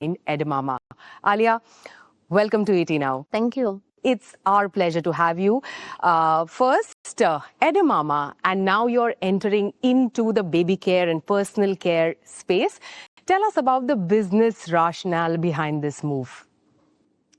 Edamama. Alia, welcome to ET Now. Thank you. It's our pleasure to have you. First, Edamama, and now you're entering into the baby care and personal care space. Tell us about the business rationale behind this move.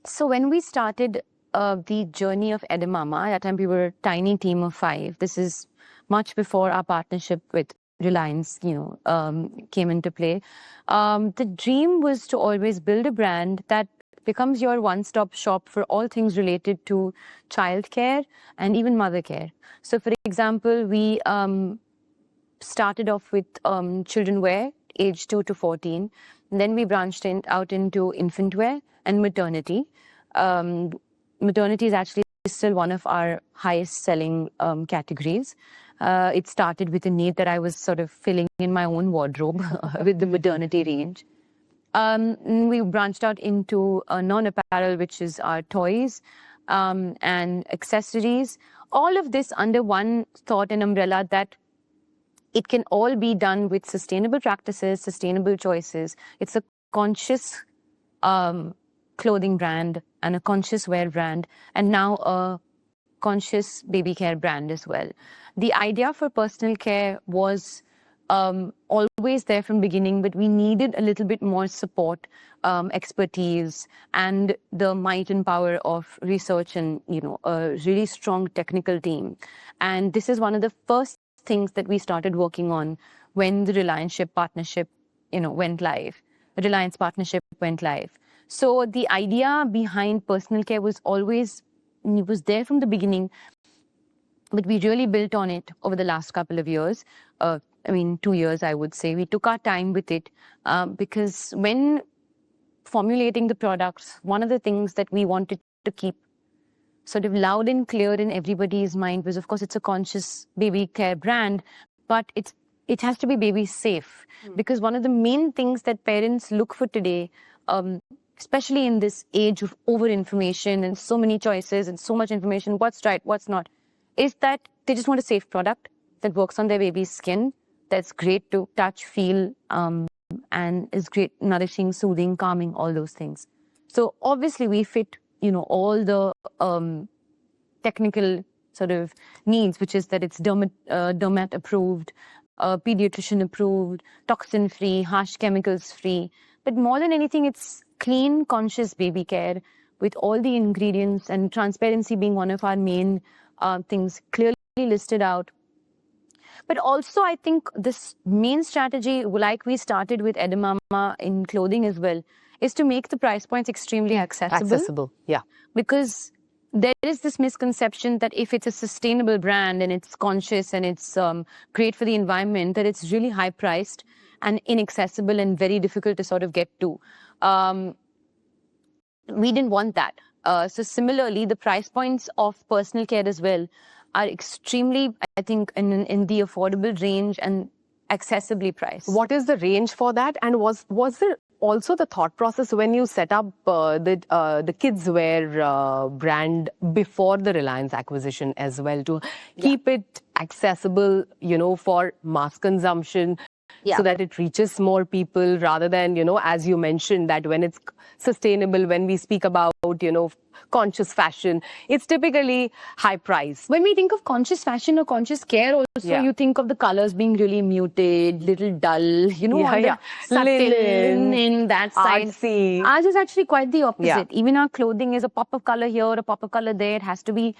So when we started the journey of Edamama, at that time we were a tiny team of 5. This is much before our partnership with Reliance, came into play. The dream was to always build a brand that becomes your one-stop shop for all things related to childcare and even mother care. So, for example, we started off with children wear, age 2 to 14. And then we branched out into infant wear and maternity. Maternity is actually still one of our highest selling categories. It started with a need that I was sort of filling in my own wardrobe with the maternity range. We branched out into non-apparel, which is our toys and accessories. All of this under one thought and umbrella that it can all be done with sustainable practices, sustainable choices. It's a conscious clothing brand and a conscious wear brand, and now a conscious baby care brand as well. The idea for personal care was always there from beginning, but we needed a little bit more support, expertise, and the might and power of research and, a really strong technical team. And this is one of the first things that we started working on when the Reliance partnership, went live. The Reliance partnership went live. So the idea behind personal care was there from the beginning, but we really built on it over the last couple of years. 2 years, I would say. We took our time with it because when formulating the products, one of the things that we wanted to keep sort of loud and clear in everybody's mind was, of course, it's a conscious baby care brand, but it has to be baby safe. Because one of the main things that parents look for today, especially in this age of over-information and so many choices and so much information, what's right, what's not, is that they just want a safe product that works on their baby's skin, that's great to touch, feel, and is great, nourishing, soothing, calming, all those things. So obviously we fit, all the technical sort of needs, which is that it's dermat approved, pediatrician approved, toxin free, harsh chemicals free. But more than anything, it's clean, conscious baby care with all the ingredients, and transparency being one of our main things clearly listed out. But also, I think this main strategy, like we started with Edamama in clothing as well, is to make the price points extremely accessible. Yeah. Because there is this misconception that if it's a sustainable brand and it's conscious and it's great for the environment, that it's really high priced and inaccessible and very difficult to sort of get to. We didn't want that. So similarly, the price points of personal care as well are extremely, I think, in the affordable range and accessibly priced. What is the range for that? And was there also the thought process when you set up the kidswear brand before the Reliance acquisition as well, to keep it accessible, for mass consumption? Yeah. So that it reaches more people rather than, as you mentioned, that when it's sustainable, when we speak about, conscious fashion, it's typically high price. When we think of conscious fashion or conscious care also, you think of the colors being really muted, little dull, satin in that side. Artsy. Ours is actually quite the opposite. Yeah. Even our clothing is a pop of color here, a pop of color there. It has to be,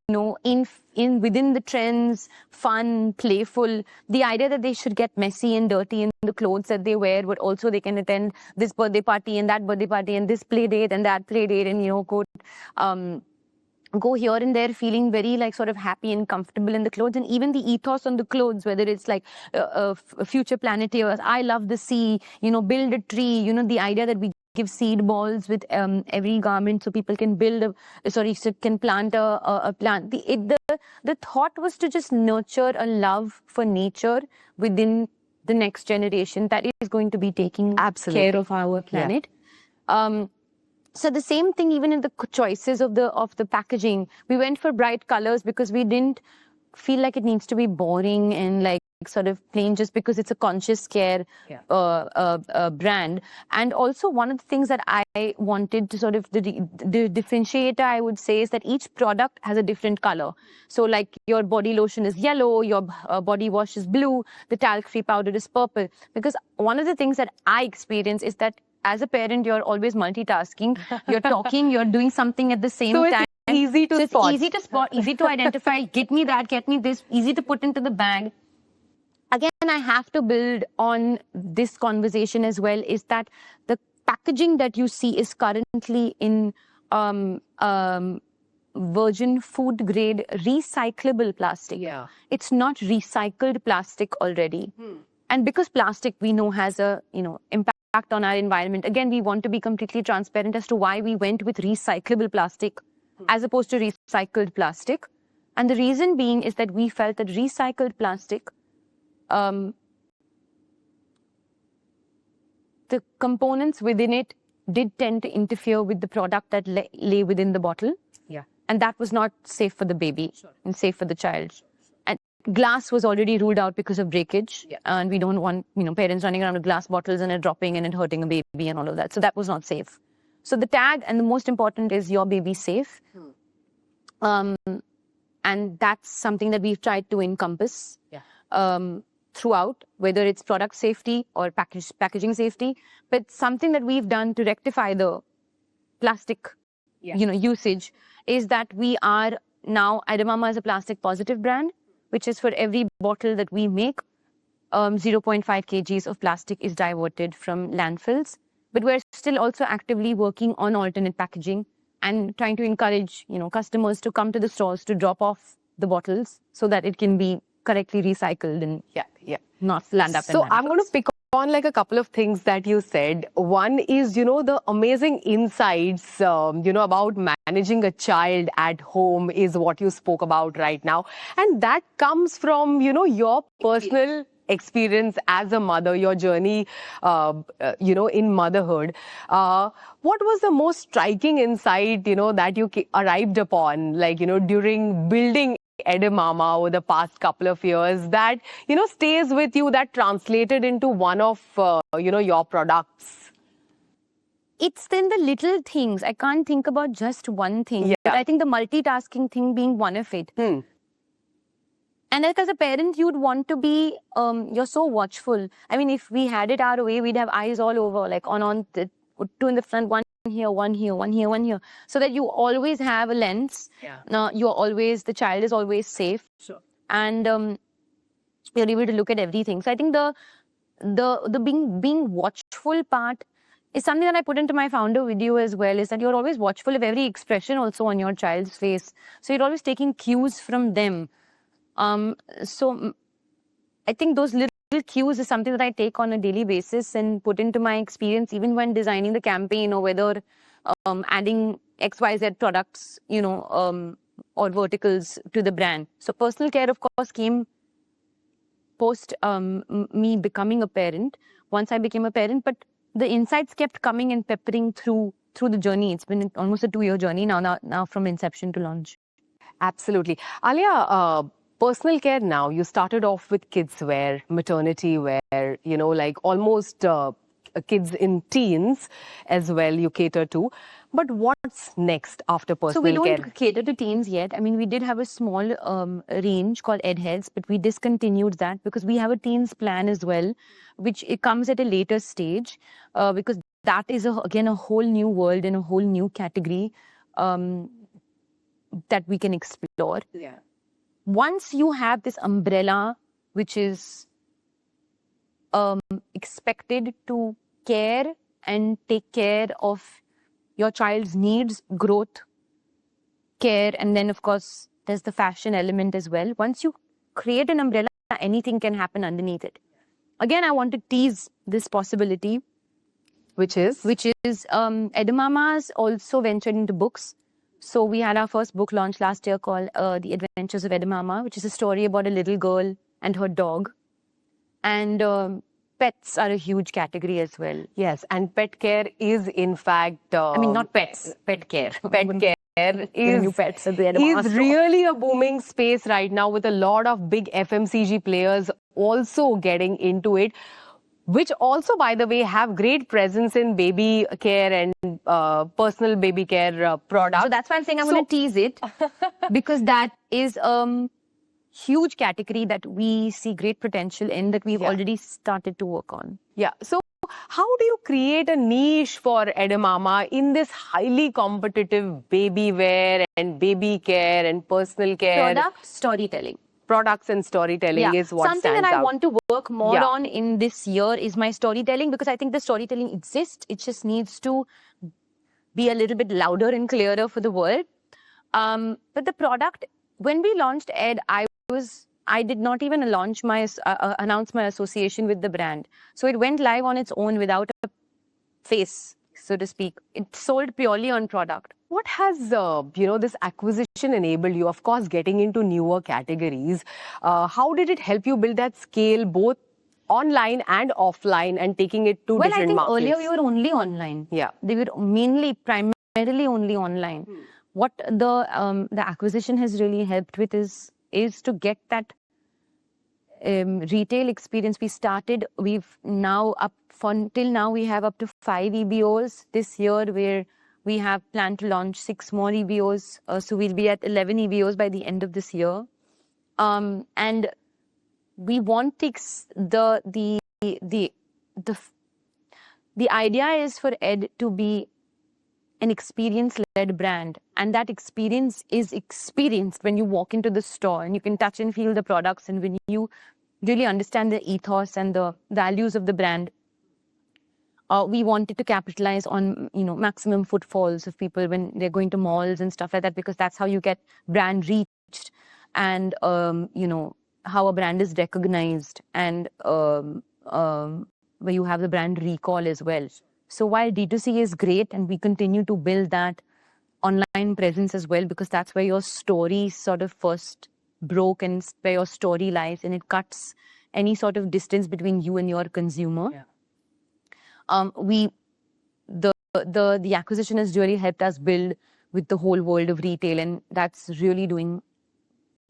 within the trends, fun, playful. The idea that they should get messy and dirty in the clothes that they wear, but also they can attend this birthday party and that birthday party and this play date and that play date, and go here and there feeling very sort of happy and comfortable in the clothes. And even the ethos on the clothes, whether it's like future planeteers, I love the sea, build a tree, the idea that we give seed balls with every garment so people can can plant a plant. The thought was to just nurture a love for nature within the next generation that is going to be taking care of our planet. Yeah. So the same thing, even in the choices of the packaging, we went for bright colors because we didn't feel like it needs to be boring and sort of plain just because it's a conscious care brand. And also one of the things that I wanted to sort of, the differentiator I would say, is that each product has a different color. So like your body lotion is yellow, your body wash is blue, the talc-free powder is purple. Because one of the things that I experience is that as a parent, you're always multitasking. You're talking, you're doing something at the same time. Easy to spot. It's easy to spot, easy to identify. Get me that, get me this, easy to put into the bag. Again, I have to build on this conversation as well, is that the packaging that you see is currently in virgin food grade recyclable plastic. Yeah. It's not recycled plastic already. And because plastic we know has a impact on our environment, again, we want to be completely transparent as to why we went with recyclable plastic as opposed to recycled plastic. And the reason being is that we felt that recycled plastic, the components within it did tend to interfere with the product that lay within the bottle. Yeah. And that was not safe for the baby and safe for the child. And glass was already ruled out because of breakage. Yeah. And we don't want parents running around with glass bottles and it dropping and it hurting a baby and all of that. So that was not safe. So the tag, and the most important, is your baby safe. And that's something that we've tried to encompass throughout, whether it's product safety or packaging safety. But something that we've done to rectify the plastic usage is that we are now, Edamama is a plastic positive brand, which is for every bottle that we make, 0.5 kgs of plastic is diverted from landfills. But we're still also actively working on alternate packaging and trying to encourage, customers to come to the stores to drop off the bottles so that it can be correctly recycled and not land up in landfills. I'm going to pick on like a couple of things that you said. One is, the amazing insights, about managing a child at home is what you spoke about right now. And that comes from, your personal experience as a mother, your journey, in motherhood. What was the most striking insight, that you arrived upon, like, during building Edamama over the past couple of years that, stays with you, that translated into one of, your products? It's in the little things. I can't think about just one thing. Yeah. But I think the multitasking thing being one of it. And like as a parent, you'd want to be, you're so watchful. I mean, if we had it our way, we'd have eyes all over, like two in the front, one here, one here, one here, one here. So that you always have a lens. Yeah. The child is always safe. Sure. And you're able to look at everything. So I think the being watchful part is something that I put into my founder video as well, is that you're always watchful of every expression also on your child's face. So you're always taking cues from them. So I think those little cues is something that I take on a daily basis and put into my experience, even when designing the campaign or whether adding XYZ products, or verticals to the brand. So personal care, of course, came post me becoming a parent, once I became a parent, but the insights kept coming and peppering through the journey. It's been almost a 2-year journey now from inception to launch. Absolutely. Alia, personal care now, you started off with kids wear, maternity wear, like almost kids in teens as well you cater to. But what's next after personal care? So we don't cater to teens yet. I mean, we did have a small range called Edheads, but we discontinued that because we have a teens plan as well, which it comes at a later stage because that is, again, a whole new world and a whole new category that we can explore. Yeah. Once you have this umbrella, which is expected to care and take care of your child's needs, growth, care, and then, of course, there's the fashion element as well. Once you create an umbrella, anything can happen underneath it. Again, I want to tease this possibility. Which is? Edamama's also ventured into books. So we had our first book launch last year called The Adventures of Edamama, which is a story about a little girl and her dog. And pets are a huge category as well. Yes, and pet care is in fact... I mean, not pets, pet care. Pet care New pets at the end of our is store. really a booming space right now, with a lot of big FMCG players also getting into it, which also, by the way, have great presence in baby care and personal baby care products. So that's why I'm saying I'm going to tease it, because that is huge category that we see great potential in, that we've already started to work on. Yeah. So how do you create a niche for Edamama in this highly competitive baby wear and baby care and personal care? Product storytelling. Products and storytelling is what Something stands that I out. want to work more on in this year is my storytelling, because I think the storytelling exists. It just needs to be a little bit louder and clearer for the world. But the product, when we launched Ed, I did not even announce my association with the brand. So it went live on its own without a face, so to speak. It sold purely on product. What has this acquisition enabled you? Of course, getting into newer categories. How did it help you build that scale, both online and offline, and taking it to different markets? Well, I think earlier we were only online. Yeah, they were primarily only online. What the acquisition has really helped with is to get that retail experience. We've now till now we have up to 5 EBOs this year, where we have planned to launch 6 more EBOs. So we'll be at 11 EBOs by the end of this year. And we want the idea is for Ed to be an experience-led brand, and that experience is experienced when you walk into the store and you can touch and feel the products, and when you really understand the ethos and the values of the brand. We wanted to capitalize on maximum footfalls of people when they're going to malls and stuff like that, because that's how you get brand reached, and how a brand is recognized, and where you have the brand recall as well. So while D2C is great, and we continue to build that online presence as well, because that's where your story sort of first broke and where your story lies, and it cuts any sort of distance between you and your consumer. The acquisition has really helped us build with the whole world of retail, and that's really doing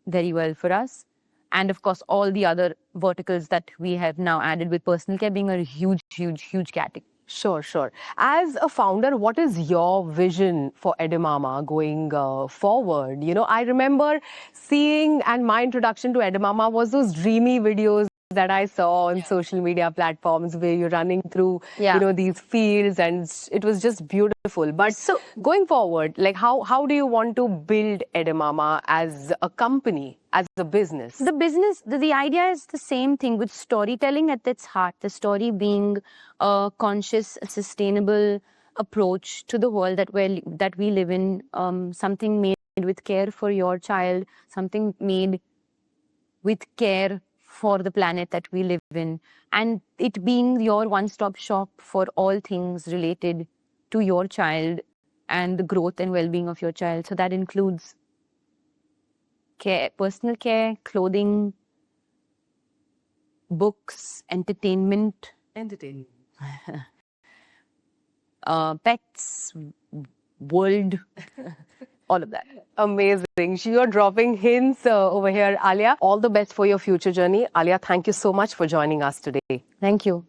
very well for us. And of course, all the other verticals that we have now added, with personal care being a huge category. Sure. As a founder, what is your vision for Edamama going forward? I remember seeing, and my introduction to Edamama was those dreamy videos that I saw on social media platforms, where you're running through, these fields, and it was just beautiful. But so going forward, like how do you want to build Edamama as a company, as a business? The idea is the same thing, with storytelling at its heart. The story being a conscious, sustainable approach to the world that we live in. Something made with care for your child, something made with care for the planet that we live in, and it being your one-stop shop for all things related to your child and the growth and well-being of your child. So that includes care, personal care, clothing, books, entertainment, pets, world, all of that. Amazing. You're dropping hints over here, Alia. All the best for your future journey. Alia, thank you so much for joining us today. Thank you.